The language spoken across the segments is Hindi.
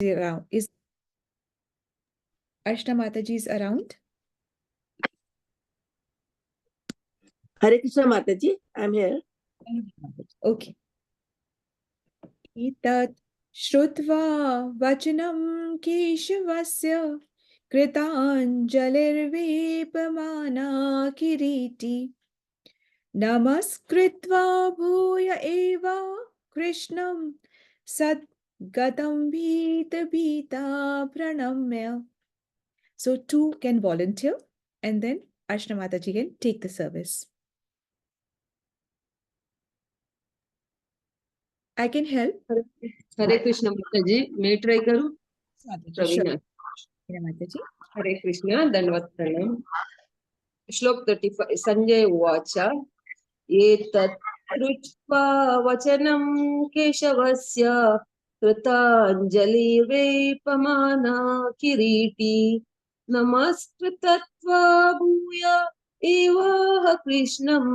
around. Is Ashna Mataji is around? Hare Krishna Mataji, I'm here. Okay. Etat Shrutva Vachanam Keshavasya Kritanjalirvepamana Kiriti Namaskritva Bhuya Eva Krishnam Sadgatam Bhita Bhita Pranamya. So two can volunteer and then Ashna Mataji can take the service. I can help. हरे कृष्ण माताजी, मैं ट्राई करूं? प्रवीणा, माताजी. हरे कृष्ण, दंडवत प्रणाम. श्लोक 35. संजय उवाच एतत् श्रुत्वा वचनं केशवस्य कृताञ्जलिर्वेपमाना किरीटी नमस्कृत्वा भूय एवाह कृष्णं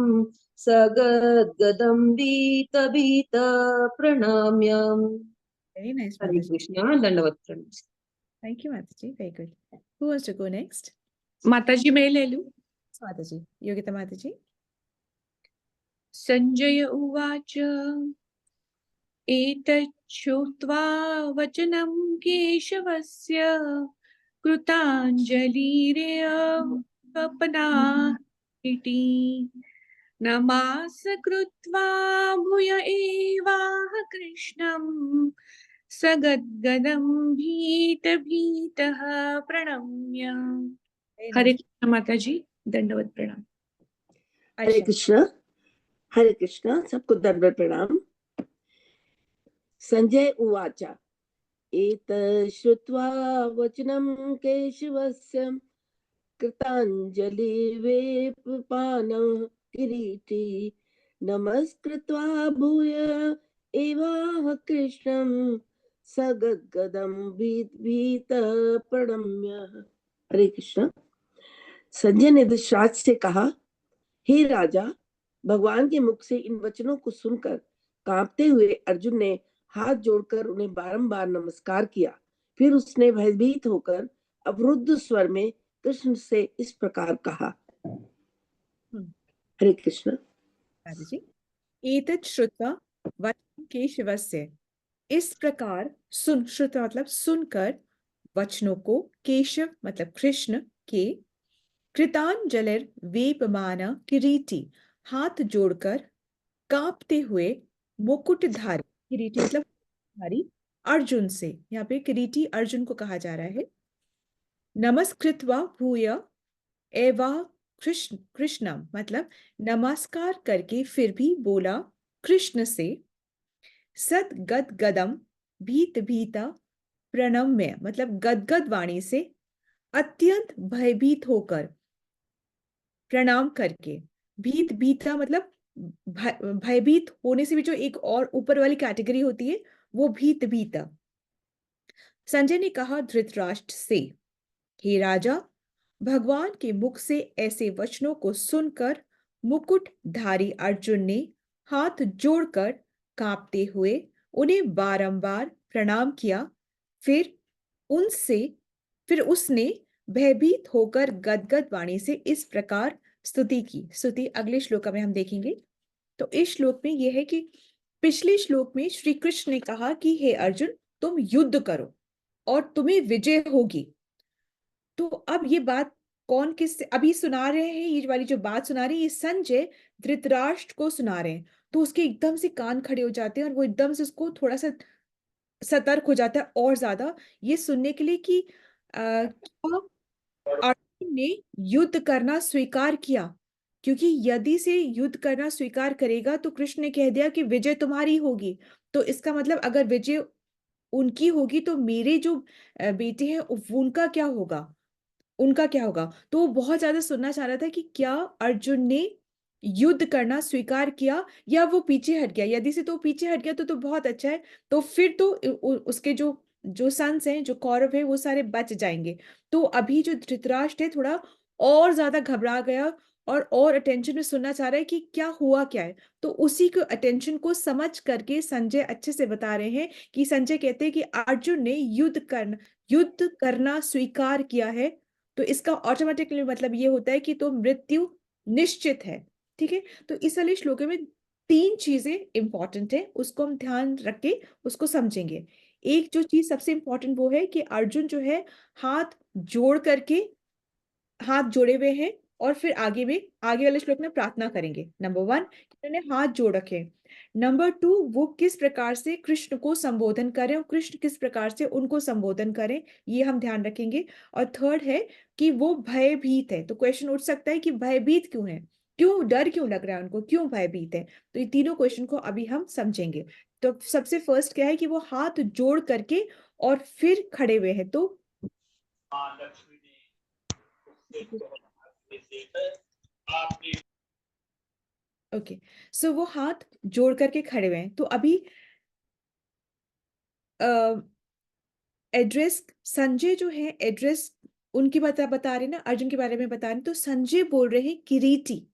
सगद्गदं भीत प्रणम्य. Very nice, हरे Mataji. कृष्ण, दंडवत प्रणाम. Thank you, Mataji. Very good. Who wants to go next? माताजी मैं ले लूं. Mataji. Yogita Mataji. संजय उवाच एतत् श्रुत्वा वचनं केशवस्य कृताञ्जलिरेवपनाति नमस्कृत्वा भूय एवाह कृष्णं सगद्गदं भीतः प्रणम्य. हरे कृष्ण माताजी, दंडवत प्रणाम. हरे कृष्ण, सबको दंडवत प्रणाम. संजय उवाच एतत् श्रुत्वा वचनं केशवस्य कृताञ्जलिर्वेपमाना किरीटी नमस्कृत्वा भूय एवाह कृष्णं सगद्गदं भीतः प्रणम्य. हरे कृष्ण. संजय ने धृतराष्ट्र से कहा, हे राजा, भगवान के मुख से इन वचनों को सुनकर कांपते हुए अर्जुन ने हाथ जोड़कर उन्हें बारंबार नमस्कार किया. फिर उसने भयभीत होकर अवरुद्ध स्वर में कृष्ण से इस प्रकार कहा. हरे कृष्ण. एतत् श्रुत्वा वचनं केशवस्य. इस प्रकार सुन, श्रुत्वा मतलब सुनकर, वचनों को, केशव मतलब कृष्ण के, कृतांजलिर वेपमाना किरीटी हाथ जोड़कर, कांपते हुए, मुकुटधारी, किरीटी मतलब धारी, अर्जुन से. यहाँ पे किरीटी अर्जुन को कहा जा रहा है. नमस्कृत्वा भूय एवा कृष्णम मतलब नमस्कार करके फिर भी बोला कृष्ण से. सद्गदगदम भीता प्रणम्य मतलब गदगद वाणी से, अत्यंत भयभीत होकर, प्रणाम करके. भीता मतलब भयभीत होने से भी जो एक और ऊपर वाली कैटेगरी होती है वो भीता. संजय ने कहा धृतराष्ट्र से, हे राजा, भगवान के मुख से ऐसे वचनों को सुनकर मुकुटधारी अर्जुन ने हाथ जोड़कर कांपते हुए उन्हें बारंबार प्रणाम किया. फिर उसने भयभीत होकर गदगद वाणी से इस प्रकार स्तुति की. स्तुति अगले श्लोक में हम देखेंगे. तो इस श्लोक में यह है कि पिछले श्लोक में श्री कृष्ण ने कहा कि हे अर्जुन, तुम युद्ध करो और तुम्हें विजय होगी. तो अब ये बात कौन किससे अभी सुना रहे हैं? ये वाली जो बात सुना रहे हैं ये संजय धृतराष्ट्र को सुना रहे हैं. तो उसके एकदम से कान खड़े हो जाते हैं और वो एकदम से उसको थोड़ा सा सतर्क हो जाता है और ज्यादा ये सुनने के लिए कि क्या अर्जुन ने युद्ध करना स्वीकार किया. क्योंकि यदि से युद्ध करना स्वीकार करेगा तो कृष्ण ने कह दिया कि विजय तुम्हारी होगी. तो इसका मतलब अगर विजय उनकी होगी तो मेरे जो बेटे हैं उनका क्या होगा, तो वो बहुत ज्यादा सुनना चाह रहा था कि क्या अर्जुन ने युद्ध करना स्वीकार किया या वो पीछे हट गया. यदि से तो पीछे हट गया तो बहुत अच्छा है. तो फिर तो उसके जो जो सन्स हैं, जो कौरव है, वो सारे बच जाएंगे. तो अभी जो धृतराष्ट्र है थोड़ा और ज्यादा घबरा गया और अटेंशन में सुनना चाह रहा है कि क्या हुआ क्या है। तो उसी को अटेंशन को समझ करके संजय अच्छे से बता रहे हैं कि संजय कहते हैं कि अर्जुन ने युद्ध करना स्वीकार किया है, तो इसका ऑटोमेटिकली मतलब ये होता है कि तो मृत्यु निश्चित है। ठीक है, तो इस वाले श्लोक में 3 चीजें इंपॉर्टेंट है, उसको हम ध्यान रख के उसको समझेंगे। एक जो चीज सबसे इंपॉर्टेंट वो है कि अर्जुन जो है हाथ जोड़ करके, हाथ जोड़े हुए हैं, और फिर आगे वाले श्लोक में प्रार्थना करेंगे। नंबर 1, उन्होंने हाथ जोड़ रखे। नंबर 2, वो किस प्रकार से कृष्ण को संबोधन करें और कृष्ण किस प्रकार से उनको संबोधन करें, ये हम ध्यान रखेंगे। और थर्ड है कि वो भयभीत है। तो क्वेश्चन उठ सकता है कि भयभीत क्यों है, क्यों डर क्यों लग रहा है उनको, क्यों भयभीत है। तो ये तीनों क्वेश्चन को अभी हम समझेंगे। तो सबसे फर्स्ट क्या है कि वो हाथ जोड़ करके और फिर खड़े हुए हैं। तो ओके, सो वो हाथ जोड़ करके खड़े हुए हैं। तो अभी एड्रेस संजय जो है, एड्रेस उनकी बता रहे ना, अर्जुन के बारे में बता रहे, तो संजय बोल रहे हैं किरीटी।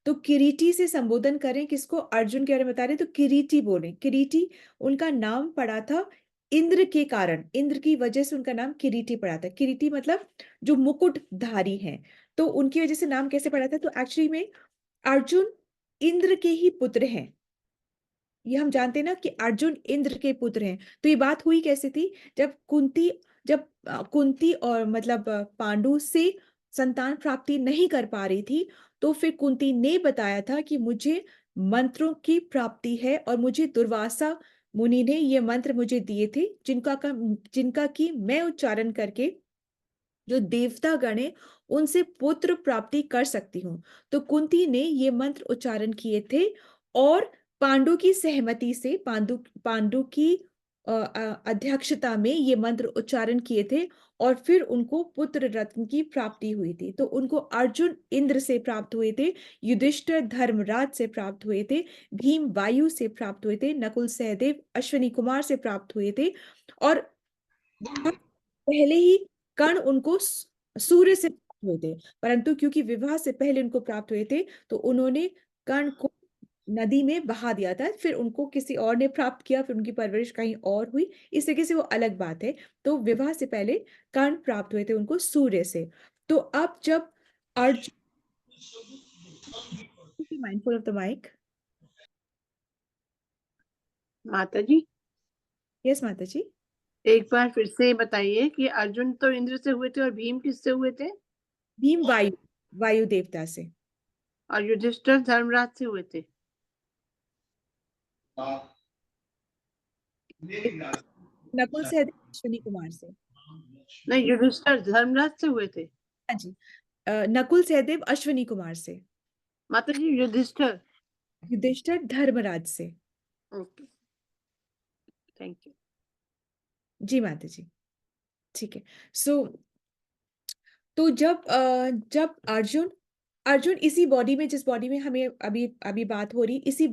तो किरीटी से संबोधन करें किसको, अर्जुन के बारे में बता रहे, तो किरीटी बोले। किरीटी उनका नाम पड़ा था इंद्र के कारण, इंद्र की वजह से उनका नाम किरीटी पड़ा था। किरीटी मतलब जो मुकुटधारी हैं, तो उनकी वजह से नाम कैसे पड़ा था। तो एक्चुअली में अर्जुन इंद्र के ही पुत्र हैं। ये हम जानते हैं ना कि अर्जुन इंद्र के पुत्र हैं। तो ये बात हुई कैसे थी, जब कुंती और मतलब पांडु से संतान प्राप्ति नहीं कर पा रही थी, तो फिर कुंती ने बताया था कि मुझे मंत्रों की प्राप्ति है और मुझे दुर्वासा मुनि ने ये मंत्र मुझे दिए थे, जिनका कि मैं उच्चारण करके जो देवता गण है उनसे पुत्र प्राप्ति कर सकती हूँ। तो कुंती ने ये मंत्र उच्चारण किए थे, और पांडु की सहमति से, पांडु की अध्यक्षता में ये मंत्र उच्चारण किए थे, और फिर उनको पुत्र रत्न की प्राप्ति हुई थी। तो उनको अर्जुन इंद्र से प्राप्त हुए थे, युधिष्ठिर धर्मराज से प्राप्त हुए थे, भीम वायु से प्राप्त हुए थे, नकुल सहदेव अश्विनी कुमार से प्राप्त हुए थे, और पहले ही कर्ण उनको सूर्य से प्राप्त हुए थे। परंतु क्योंकि विवाह से पहले उनको प्राप्त हुए थे, तो उन्होंने कर्ण को नदी में बहा दिया था, फिर उनको किसी और ने प्राप्त किया, फिर उनकी परवरिश कहीं और हुई, इस तरीके से वो अलग बात है। तो विवाह से पहले कर्ण प्राप्त हुए थे उनको सूर्य से। तो अब जब Arjun, mindful of the mic. माता जी, यस माता जी। एक बार फिर से बताइए कि अर्जुन तो इंद्र से हुए थे और भीम किससे हुए थे? भीम वायु देवता से। और युधिष्ठिर धर्मराज से हुए थे। नकुल सहदेव अश्विनी कुमार से। नहीं, युधिष्ठिर धर्मराज से हुए थे। हाँ जी, नकुल सहदेव अश्विनी कुमार से। माता जी, युधिष्ठिर। युधिष्ठिर धर्मराज से। Okay, thank you. जी माता जी, ठीक है। सो तो जब अर्जुन इसी बॉडी में, जिस बॉडी में हमें अभी अभी बात हो रही, इसी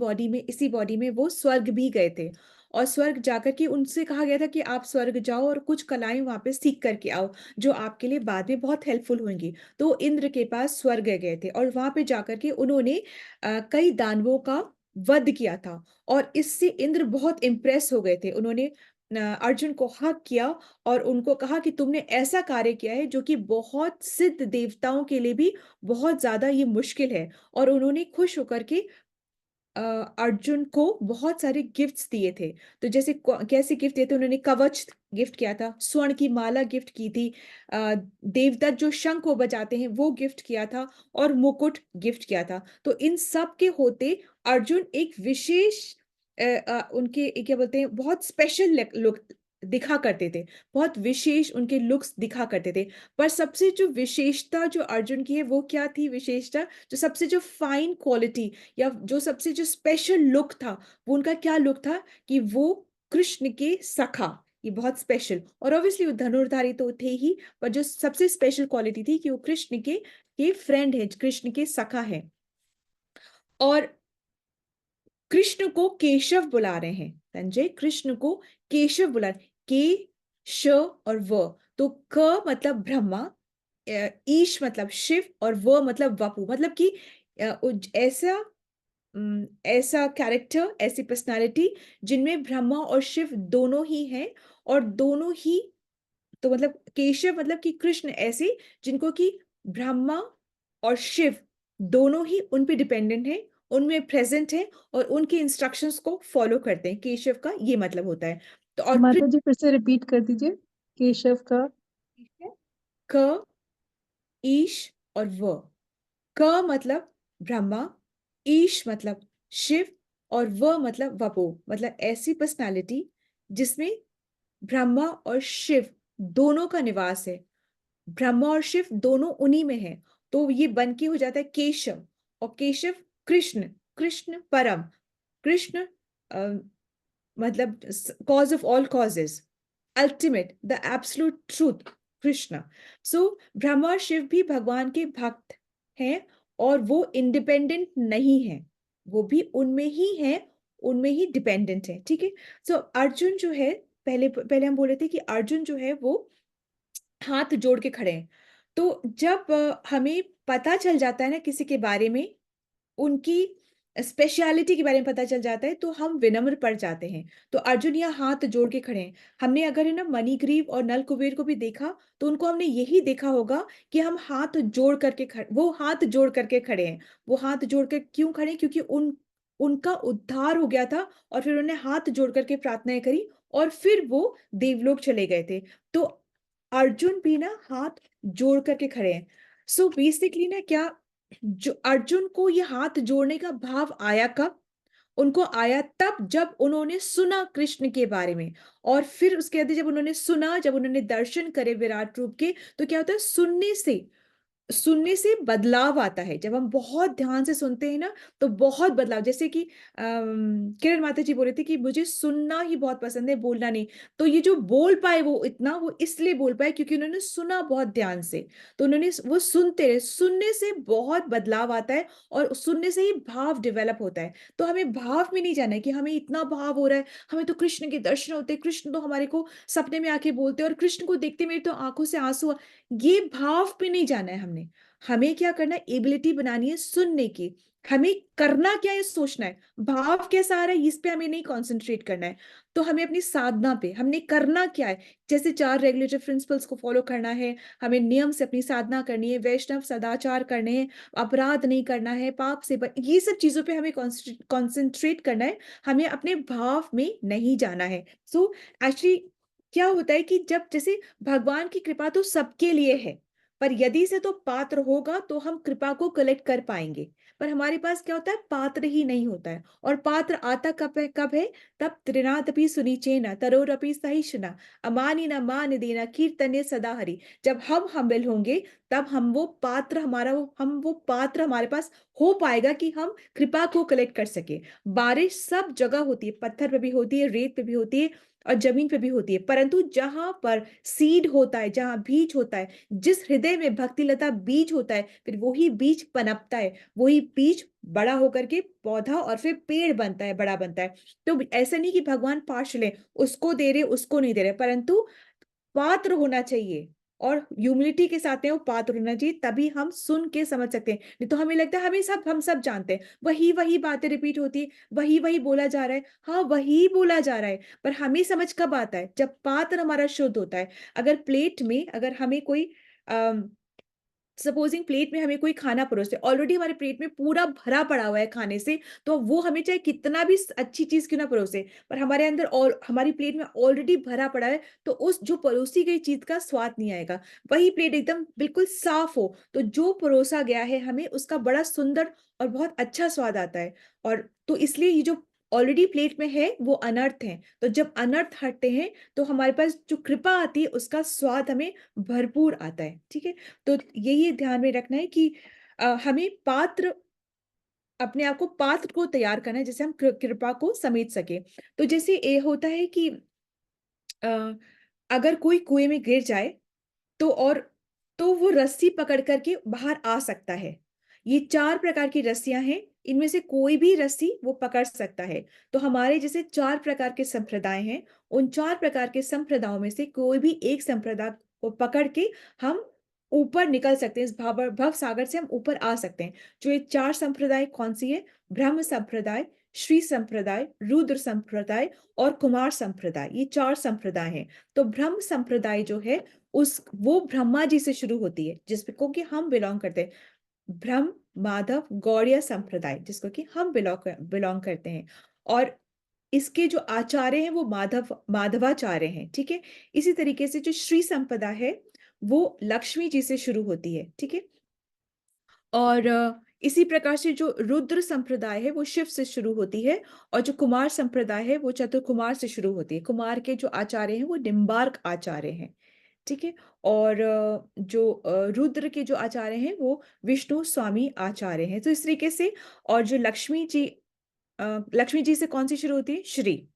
बॉडी में वो स्वर्ग भी गए थे, और स्वर्ग जाकर के उनसे कहा गया था कि आप स्वर्ग जाओ और कुछ कलाएं वहां पे सीख करके आओ, जो आपके लिए बाद में बहुत हेल्पफुल होंगी। तो वो इंद्र के पास स्वर्ग गए थे, और वहां पे जाकर के उन्होंने कई दानवों का वध किया था, और इससे इंद्र बहुत इम्प्रेस हो गए थे। उन्होंने अर्जुन को हक किया और उनको कहा कि तुमने ऐसा कार्य किया है जो कि बहुत सिद्ध देवताओं के लिए भी बहुत ज्यादा ये मुश्किल है। और उन्होंने खुश होकर के अ, अर्जुन को बहुत सारे गिफ्ट्स दिए थे। तो जैसे कैसे गिफ्ट दिए थे, उन्होंने कवच गिफ्ट किया था, स्वर्ण की माला गिफ्ट की थी, देवदत्त जो शंख को बजाते हैं वो गिफ्ट किया था, और मुकुट गिफ्ट किया था। तो इन सब के होते अर्जुन एक विशेष उनके क्या बोलते हैं, बहुत स्पेशल लुक दिखा करते थे, बहुत विशेष उनके लुक्स दिखा करते थे। पर सबसे जो विशेषता जो अर्जुन की है वो क्या थी, विशेषता जो सबसे जो फाइन क्वालिटी या जो सबसे जो स्पेशल लुक था, वो उनका क्या लुक था कि वो कृष्ण के सखा। ये बहुत स्पेशल, और ऑब्वियसली वो धनुर्धारी तो थे ही, पर जो सबसे स्पेशल क्वालिटी थी कि वो कृष्ण के फ्रेंड है, कृष्ण के सखा है। और कृष्ण को केशव बुला रहे हैं संजय, कृष्ण को केशव बुला रहे, के श और व। तो क मतलब ब्रह्मा, ईश मतलब शिव और व मतलब वपु, मतलब कि ऐसा ऐसा कैरेक्टर, ऐसी पर्सनालिटी जिनमें ब्रह्मा और शिव दोनों ही हैं, और दोनों ही, तो मतलब केशव मतलब कि कृष्ण ऐसे जिनको कि ब्रह्मा और शिव दोनों ही उन पे डिपेंडेंट हैं, उनमें प्रेजेंट है और उनके इंस्ट्रक्शंस को फॉलो करते हैं। केशव का ये मतलब होता है। तो और माता जी फिर से रिपीट कर दीजिए, केशव का। क, ईश और व। क मतलब ब्रह्मा, ईश मतलब शिव, और व मतलब वपो, मतलब ऐसी पर्सनालिटी जिसमें ब्रह्मा और शिव दोनों का निवास है, ब्रह्मा और शिव दोनों उन्हीं में है। तो ये बन के हो जाता है केशव, और केशव कृष्ण, कृष्ण परम, कृष्ण मतलब cause of all causes, ultimate, the absolute truth, Krishna. So Brahma और शिव भी भगवान के भक्त हैं, और वो इंडिपेंडेंट नहीं है, वो भी उनमें ही है, उनमें ही डिपेंडेंट है। ठीक है। सो अर्जुन जो है, पहले पहले हम बोले थे कि अर्जुन जो है वो हाथ जोड़ के खड़े हैं। तो जब हमें पता चल जाता है ना किसी के बारे में, उनकी स्पेशलिटी के बारे में पता चल जाता है, तो हम विनम्र पड़ जाते हैं। तो अर्जुन यहाँ हाथ जोड़ के खड़े हैं। हमने अगर है ना मणिग्रीव और नल कुबेर को भी देखा, तो उनको हमने यही देखा होगा कि हम हाथ जोड़ करके खड़े, वो हाथ जोड़ करके खड़े हैं। वो हाथ जोड़ कर क्यों खड़े हैं? क्योंकि उनका उद्धार हो गया था, और फिर उन्होंने हाथ जोड़ करके प्रार्थनाएं करी, और फिर वो देवलोक चले गए थे। तो अर्जुन भी ना हाथ जोड़ करके खड़े हैं। सो बेसिकली ना क्या, जो अर्जुन को ये हाथ जोड़ने का भाव आया कब? उनको आया तब जब उन्होंने सुना कृष्ण के बारे में, और फिर उसके बाद जब उन्होंने सुना, जब उन्होंने दर्शन करे विराट रूप के, तो क्या होता है, सुनने से बदलाव आता है। जब हम बहुत ध्यान से सुनते हैं ना, तो बहुत बदलाव, जैसे कि किरण माता जी बोल रहे थे कि मुझे सुनना ही बहुत पसंद है, बोलना नहीं। तो ये जो बोल पाए वो इतना, वो इसलिए बोल पाए क्योंकि उन्होंने सुना बहुत ध्यान से। तो उन्होंने वो सुनते रहे, सुनने से बहुत बदलाव आता है, और सुनने से ही भाव डेवलप होता है। तो हमें भाव में नहीं जाना है कि हमें इतना भाव हो रहा है, हमें तो कृष्ण के दर्शन होते हैं, कृष्ण तो हमारे को सपने में आके बोलते हैं, और कृष्ण को देखते मेरी तो आंखों से आंसू। ये भाव पे नहीं जाना है हमने। हमें क्या करना है, एबिलिटी बनानी है सुनने की। हमें करना क्या है, सोचना है भाव कैसा आ रहा है, इस पे हमें नहीं कॉन्सेंट्रेट करना है। तो हमें अपनी साधना पे हमने करना क्या है, जैसे 4 रेगुलेटरी प्रिंसिपल्स को फॉलो करना है, हमें नियम से अपनी साधना करनी है, वैष्णव सदाचार करने हैं, अपराध नहीं करना है, पाप से ये सब चीजों पे हमें कॉन्सेंट्रेट करना है। हमें अपने भाव में नहीं जाना है। सो एक्चुअली क्या होता है कि जब जैसे भगवान की कृपा तो सबके लिए है, पर यदि से तो पात्र होगा तो हम कृपा को कलेक्ट कर पाएंगे। पर हमारे पास क्या होता है, पात्र ही नहीं होता है। और पात्र आता कब है, तब त्रिनादपि सुनिचेना तरोरपि सहिष्णुना अमानि न मान देना कीर्तने सदा हरि। जब हम हम्बल होंगे, तब हम वो पात्र हमारा वो पात्र हमारे पास हो पाएगा कि हम कृपा को कलेक्ट कर सके। बारिश सब जगह होती है, पत्थर पे भी होती है, रेत पे भी होती है, और जमीन पे भी होती है, परंतु जहां पर सीड होता है, जहां बीज होता है, जिस हृदय में भक्ति लता बीज होता है, फिर वही बीज पनपता है, वही बीज बड़ा होकर के पौधा और फिर पेड़ बनता है, बड़ा बनता है। तो ऐसा नहीं कि भगवान पार्शल है, उसको दे रहे उसको नहीं दे रहे, परंतु पात्र होना चाहिए, और ह्यूमिलिटी के साथ में वो पात्र होना चाहिए, तभी हम सुन के समझ सकते हैं। नहीं तो हमें लगता है हम सब जानते हैं, वही वही बातें रिपीट होती है, वही वही बोला जा रहा है। हाँ, वही बोला जा रहा है, पर हमें समझ कब आता है, जब पात्र हमारा शुद्ध होता है। अगर प्लेट में, अगर हमें कोई सपोजिंग प्लेट में हमें कोई खाना परोसे, ऑलरेडी हमारे प्लेट में पूरा भरा पड़ा हुआ है खाने से, तो वो हमें चाहे कितना भी अच्छी चीज क्यों ना परोसे, पर हमारे अंदर और हमारी प्लेट में ऑलरेडी भरा पड़ा है, तो उस जो परोसी गई चीज का स्वाद नहीं आएगा। वही प्लेट एकदम बिल्कुल साफ हो, तो जो परोसा गया है हमें, उसका बड़ा सुंदर और बहुत अच्छा स्वाद आता है। और तो इसलिए ये जो ऑलरेडी प्लेट में है वो अनर्थ है, तो जब अनर्थ हटते हैं, तो हमारे पास जो कृपा आती है उसका स्वाद हमें भरपूर आता है। ठीक है। तो यही ध्यान में रखना है कि हमें पात्र, अपने आप को पात्र को तैयार करना है, जैसे हम कृपा को समेट सके। तो जैसे ये होता है कि अ, अगर कोई कुएं में गिर जाए, तो और तो वो रस्सी पकड़ करके बाहर आ सकता है। ये 4 प्रकार की रस्सियां हैं, इनमें से कोई भी रस्सी वो पकड़ सकता है। तो हमारे जैसे 4 प्रकार के संप्रदाय हैं, उन 4 प्रकार के संप्रदायों में से कोई भी एक संप्रदाय को पकड़ के हम ऊपर निकल सकते हैं, इस भव सागर से हम ऊपर आ सकते हैं। जो ये 4 संप्रदाय कौन सी है? ब्रह्म संप्रदाय, श्री संप्रदाय, रुद्र संप्रदाय और कुमार संप्रदाय, ये 4 संप्रदाय हैं। तो ब्रह्म संप्रदाय जो है वो ब्रह्मा जी से शुरू होती है, जिसको कि हम बिलोंग करते हैं। ब्रह्म माधव गौड़ीय संप्रदाय, जिसको कि हम बिलोंग करते हैं। और इसके जो आचार्य हैं वो माधवाचार्य हैं, ठीक है। इसी तरीके से जो श्री संपदा है वो लक्ष्मी जी से शुरू होती है, ठीक है। और इसी प्रकार से जो रुद्र संप्रदाय है वो शिव से शुरू होती है, और जो कुमार संप्रदाय है वो चतुर्कुमार से शुरू होती है। कुमार के जो आचार्य हैं वो निम्बार्क आचार्य हैं, ठीक है। और जो रुद्र के जो आचार्य हैं वो विष्णु स्वामी आचार्य हैं। तो इस तरीके से, और जो लक्ष्मी जी से कौन सी शुरू होती है? श्री।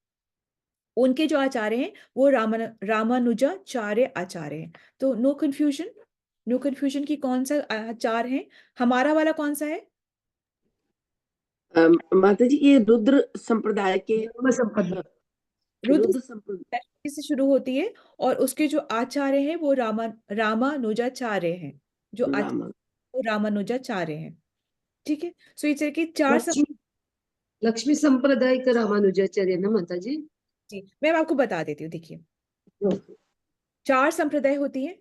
उनके जो आचार्य हैं वो रामानुजाचार्य आचार्य हैं। तो नो कंफ्यूजन की कौन सा आचार है? हमारा वाला कौन सा है? माता जी ये रुद्र संप्रदाय के ब्रह्म संपदा। रुद्र रुद्र संप्रदाय लक्ष्मी से शुरू होती है, और उसके जो आचार्य हैं वो रामानुजाचार्य हैं। जो आचार्य रामा वो रामानुजाचार्य हैं, ठीक है। सो इस तरह की 4 लक्ष्मी संप्रदाय का रामानुजाचार्य ना माता जी? जी मैं आपको बता देती हूँ। देखिए 4 संप्रदाय होती है।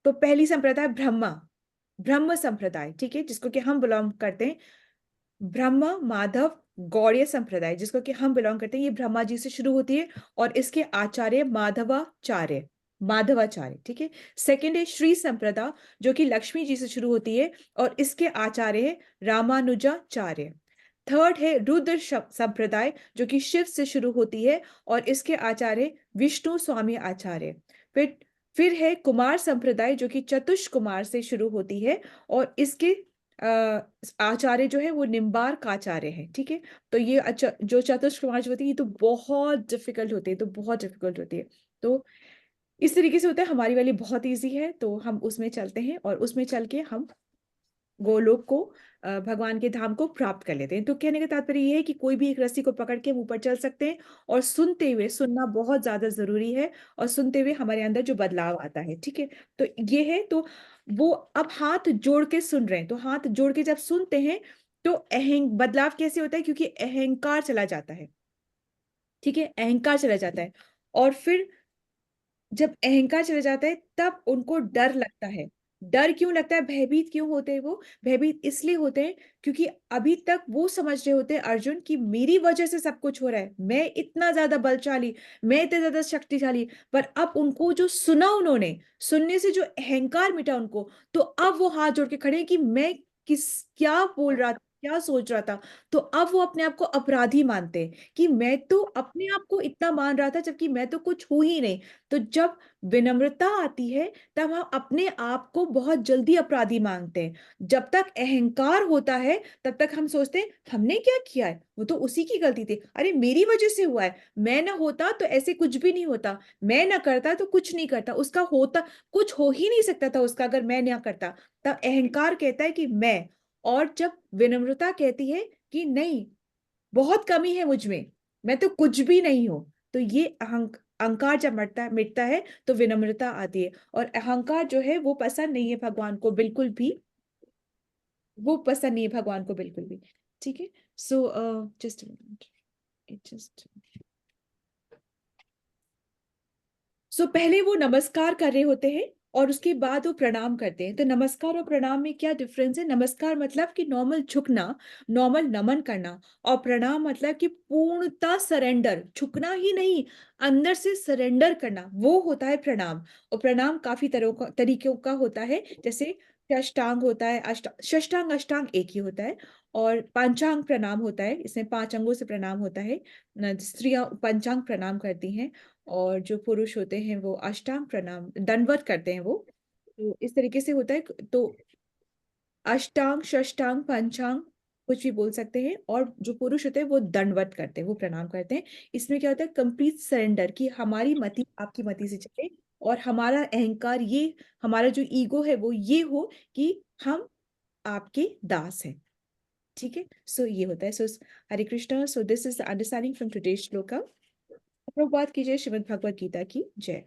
तो पहली संप्रदाय ब्रह्म संप्रदाय, ठीक है, जिसको कि हम बिलोंग करते हैं। ब्रह्म माधव गौड़ीय संप्रदाय, जिसको कि हम बिलोंग करते हैं, ये ब्रह्मा जी से शुरू होती है, और इसके आचार्य माधवाचार्य, ठीक है। सेकंड है श्री संप्रदा, जो कि लक्ष्मी जी से शुरू होती है, और इसके आचार्य है रामानुजाचार्य। थर्ड है रुद्र संप्रदाय, जो कि शिव से शुरू होती है, और इसके आचार्य विष्णु स्वामी आचार्य। फिर है कुमार संप्रदाय, जो कि चतुष कुमार से शुरू होती है, और इसके आचार्य जो है वो निम्बार्क आचार्य है, ठीक है। तो ये जो चतुष्क कुमार जो होती है ये तो बहुत डिफिकल्ट होती है, तो इस तरीके से होता है। हमारी वाली बहुत इजी है, तो हम उसमें चलते हैं, और उसमें चल के हम गोलोक को, भगवान के धाम को प्राप्त कर लेते हैं। तो कहने का तात्पर्य ये है कि कोई भी एक रस्सी को पकड़ के हम ऊपर चल सकते हैं, और सुनना बहुत ज्यादा जरूरी है, और सुनते हुए हमारे अंदर जो बदलाव आता है, ठीक है। तो ये है। तो वो अब हाथ जोड़ के सुन रहे हैं, तो हाथ जोड़ के जब सुनते हैं तो बदलाव कैसे होता है? क्योंकि अहंकार चला जाता है, ठीक है, अहंकार चला जाता है। और फिर जब अहंकार चला जाता है तब उनको डर लगता है। डर क्यों लगता है? भयभीत क्यों होते हैं वो? भयभीत इसलिए होते हैं क्योंकि अभी तक वो समझ रहे होते हैं अर्जुन कि मेरी वजह से सब कुछ हो रहा है, मैं इतना ज्यादा बलशाली, मैं इतना ज्यादा शक्तिशाली। पर अब उनको जो सुना, उन्होंने सुनने से जो अहंकार मिटा उनको, तो अब वो हाथ जोड़ के खड़े हैं कि मैं क्या बोल रहा था, क्या सोच रहा था। तो अब वो अपने आप को अपराधी मानते हैं कि मैं तो अपने आप को इतना मान रहा था, जबकि मैं तो कुछ हूं ही नहीं। तो जब विनम्रता आती है तब हम अपने आप को बहुत जल्दी अपराधी मानते हैं। जब तक अहंकार होता है तब तक हम सोचते हैं हमने क्या किया है, वो तो उसी की गलती थी, अरे मेरी वजह से हुआ है, मैं ना होता तो ऐसे कुछ भी नहीं होता, मैं ना करता तो कुछ नहीं करता, उसका होता कुछ हो ही नहीं सकता था उसका अगर मैं ना करता। तब अहंकार कहता है कि मैं, और जब विनम्रता कहती है कि नहीं, बहुत कमी है मुझ में, मैं तो कुछ भी नहीं हूं। तो ये अहंकार जब मिटता है तो विनम्रता आती है। और अहंकार जो है वो पसंद नहीं है भगवान को बिल्कुल भी, ठीक है। सो जस्ट पहले वो नमस्कार कर रहे होते हैं, और उसके बाद वो प्रणाम करते हैं। तो नमस्कार और प्रणाम में क्या डिफरेंस है? नमस्कार मतलब कि नॉर्मल झुकना, नॉर्मल नमन करना, और प्रणाम मतलब कि पूर्णता सरेंडर, झुकना ही नहीं, अंदर से सरेंडर करना, वो होता है प्रणाम। और प्रणाम काफी तरीकों का होता है, जैसे षष्टांग होता है, षष्टांग अष्टांग एक ही होता है, और पंचांग प्रणाम होता है, इसमें 5 अंगों से प्रणाम होता है। स्त्रियां पंचांग प्रणाम करती हैं, और जो पुरुष होते हैं वो अष्टांग प्रणाम दंडवत करते हैं वो। तो इस तरीके से होता है। तो अष्टांग षष्टांग पंचांग कुछ भी बोल सकते हैं, और जो पुरुष होते हैं वो दंडवत करते हैं, वो प्रणाम करते हैं। इसमें क्या होता है? कंप्लीट सरेंडर, कि हमारी मति आपकी मति से चले, और हमारा अहंकार, ये हमारा जो ईगो है वो ये हो कि हम आपके दास हैं, ठीक है। सो ये होता है। So Hare Krishna. So this is understanding from today's shloka. Prabhupada कीजिए। श्रीमद् भगवद गीता की जय।